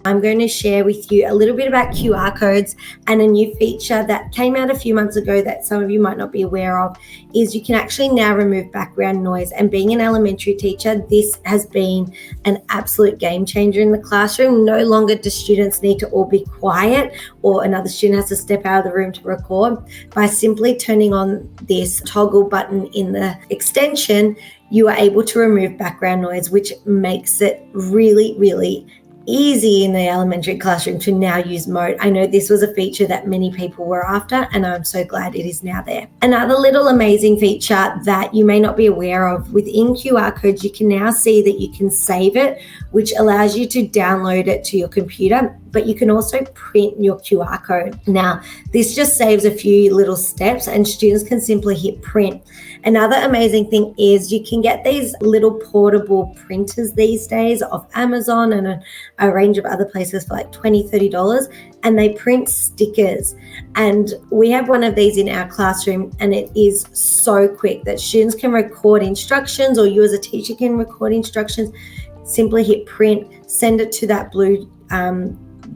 I'm going to share with you a little bit about QR codes and a new feature that came out a few months ago that some of you might not be aware of is you can actually now remove background noise. And being an elementary teacher, this has been an absolute game changer in the classroom. No longer do students need to all be quiet or another student has to step out of the room to record. By simply turning on this toggle button in the extension, you are able to remove background noise, which makes it really, really easy in the elementary classroom to now use Mote. I know this was a feature that many people were after, and I'm so glad it is now there. Another little amazing feature that you may not be aware of, within QR codes, you can now see that you can save it, which allows you to download it to your computer, but you can also print your QR code. Now, this just saves a few little steps and students can simply hit print. Another amazing thing is you can get these little portable printers these days off Amazon and a range of other places for like $20, $30, and they print stickers. And we have one of these in our classroom, and it is so quick that students can record instructions, or you as a teacher can record instructions, simply hit print, send it to that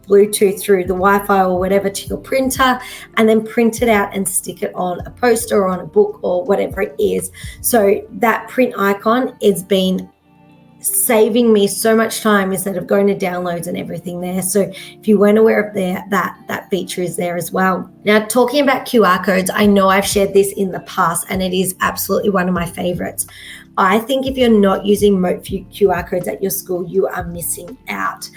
Bluetooth through the Wi-Fi or whatever to your printer, and then print it out and stick it on a poster or on a book or whatever it is. So that print icon has been saving me so much time instead of going to downloads and everything there. So if you weren't aware of that feature is there as well. Now, talking about QR codes, I know I've shared this in the past and it is absolutely one of my favorites. I think if you're not using Mote QR codes at your school, you are missing out.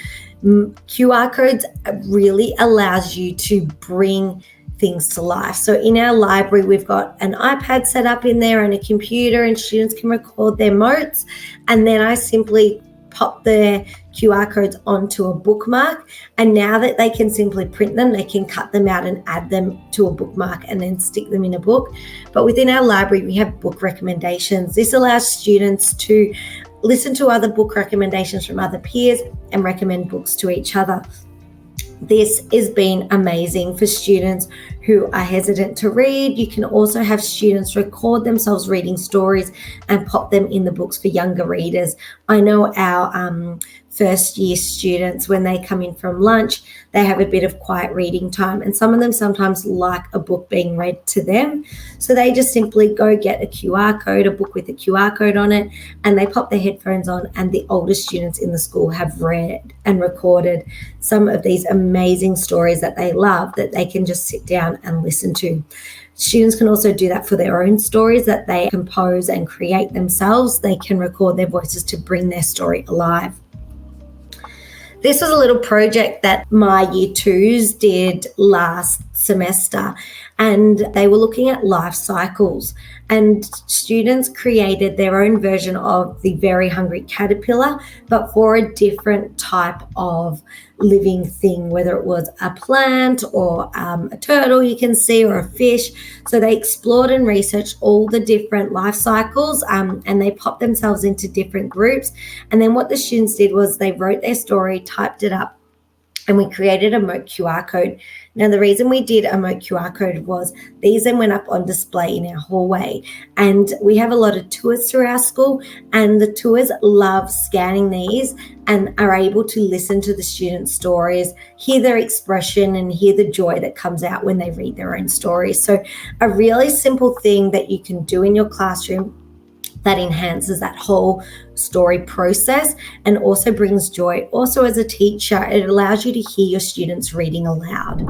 QR codes really allows you to bring things to life. So in our library, we've got an iPad set up in there and a computer, and students can record their notes. And then I simply pop their QR codes onto a bookmark. And now that they can simply print them, they can cut them out and add them to a bookmark and then stick them in a book. But within our library, we have book recommendations. This allows students to listen to other book recommendations from other peers and recommend books to each other. This has been amazing for students who are hesitant to read. You can also have students record themselves reading stories and pop them in the books for younger readers. I know our first year students, when they come in from lunch, they have a bit of quiet reading time, and some of them sometimes like a book being read to them. So they just simply go get a QR code, a book with a QR code on it, and they pop their headphones on, and the older students in the school have read and recorded some of these amazing stories that they love that they can just sit down and listen to. Students can also do that for their own stories that they compose and create themselves. They can record their voices to bring their story alive. This was a little project that my year twos did last semester, and they were looking at life cycles, and students created their own version of the Very Hungry Caterpillar, but for a different type of living thing, whether it was a plant or a turtle you can see, or a fish. So they explored and researched all the different life cycles, and they popped themselves into different groups. And then what the students did was they wrote their story, typed it up, and we created a Mote QR code. Now, the reason we did a Mote QR code was these then went up on display in our hallway. And we have a lot of tours through our school, and the tours love scanning these and are able to listen to the students' stories, hear their expression, and hear the joy that comes out when they read their own stories. So a really simple thing that you can do in your classroom that enhances that whole story process and also brings joy. Also, as a teacher, it allows you to hear your students reading aloud.